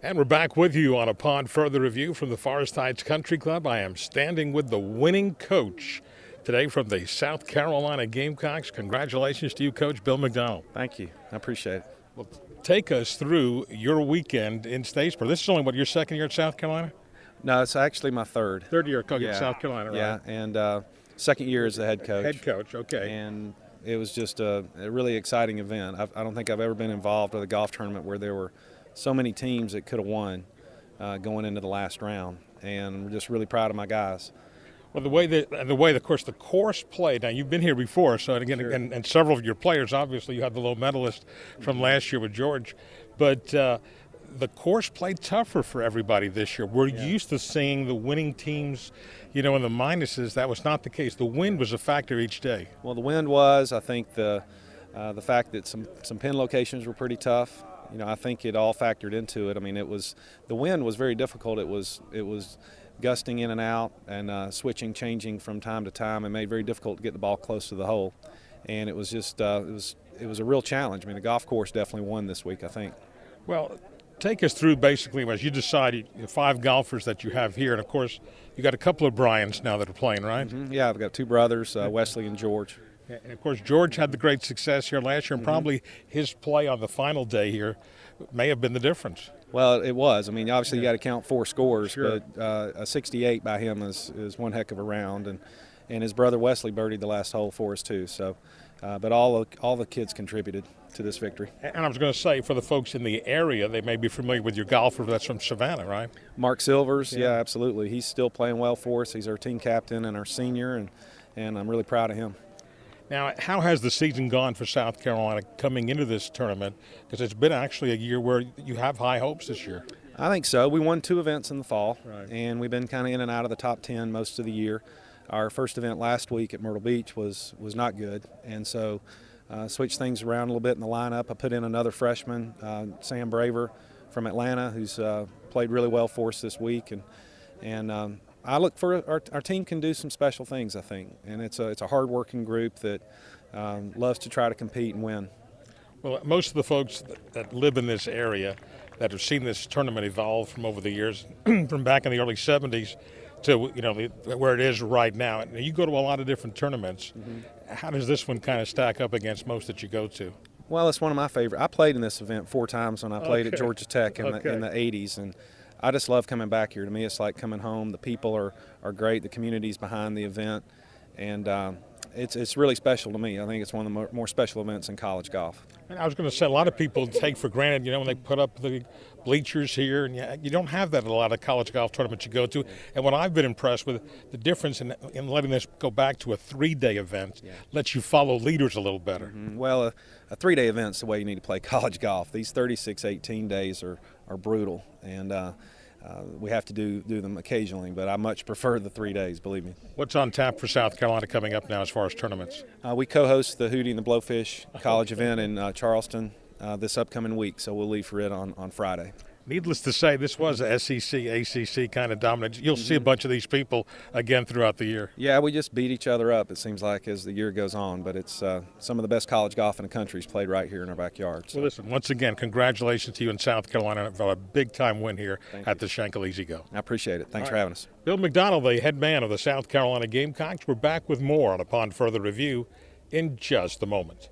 And we're back with you on Upon Further Review from the Forest Heights Country Club. I am standing with the winning coach today from the South Carolina Gamecocks. Congratulations to you, Coach Bill McDonald. Thank you. I appreciate it. Well, take us through your weekend in Statesboro. This is only, what, your second year at South Carolina? No, it's actually my third. Third year coach at South Carolina, right? Yeah, and second year as the head coach. Head coach, okay. And it was just a really exciting event. I don't think I've ever been involved with a golf tournament where there were so many teams that could have won going into the last round, and we're just really proud of my guys. Well, the way, of course, the course played. Now, you've been here before, so again, Sure. and several of your players, obviously, you had the low medalist from last year with George, but the course played tougher for everybody this year. We're used to seeing the winning teams, in the minuses. That was not the case. The wind was a factor each day. Well, the wind was. I think the fact that some pin locations were pretty tough. I think it all factored into it. I mean, the wind was very difficult. It was gusting in and out and changing from time to time, and made it very difficult to get the ball close to the hole. And it was just it was a real challenge. I mean, the golf course definitely won this week, I think. Well, take us through basically as you decide the 5 golfers that you have here, and of course you got a couple of Bryans now that are playing, right? Mm-hmm. Yeah, I've got 2 brothers, Wesley and George. And of course, George had the great success here last year, and probably his play on the final day here may have been the difference. Well, it was. I mean, obviously you got to count 4 scores, Sure. but a 68 by him is one heck of a round, and his brother Wesley birdied the last hole for us too. So, but all the kids contributed to this victory. And I was going to say, for the folks in the area, they may be familiar with your golfer that's from Savannah, right? Mark Silvers, yeah, absolutely. He's still playing well for us. He's our team captain and our senior, and I'm really proud of him. Now, how has the season gone for South Carolina coming into this tournament? Because it's been actually a year where you have high hopes this year. I think so. We won 2 events in the fall, right, and we've been kind of in and out of the top 10 most of the year. Our first event last week at Myrtle Beach was not good, and so switched things around a little bit in the lineup. I put in another freshman, Sam Braver from Atlanta, who's played really well for us this week, and I look for our team can do some special things, I think, and it's a hard-working group that loves to try to compete and win. Well, most of the folks that live in this area that have seen this tournament evolve from over the years, from back in the early 70s to where it is right now. And you go to a lot of different tournaments. Mm-hmm. How does this one kind of stack up against most that you go to? Well, it's one of my favorite. I played in this event 4 times when I played at Georgia Tech in the 80s, and I just love coming back here. To me, it's like coming home. The people are great. The community's behind the event, and it's really special to me. I think it's one of the more special events in college golf. And I was going to say, a lot of people take for granted, when they put up the bleachers here, and you don't have that at a lot of college golf tournaments you go to. And what I've been impressed with, the difference in letting this go back to a 3-day event lets you follow leaders a little better. Mm-hmm. Well, a 3-day event's the way you need to play college golf. These 36, 18 days are brutal, and we have to do them occasionally, but I much prefer the 3 days, believe me. What's on tap for South Carolina coming up now as far as tournaments? We co-host the Hootie and the Blowfish College event in Charleston this upcoming week, so we'll leave for it on Friday. Needless to say, this was a SEC, ACC kind of dominance. You'll see a bunch of these people again throughout the year. Yeah, we just beat each other up, it seems like, as the year goes on. But it's some of the best college golf in the country is played right here in our backyard. So. Well, listen, once again, congratulations to you in South Carolina for a big-time win here at the Schenkel Easy Go. I appreciate it. Thanks for having us. Bill McDonald, the head man of the South Carolina Gamecocks. We're back with more on Upon Further Review in just a moment.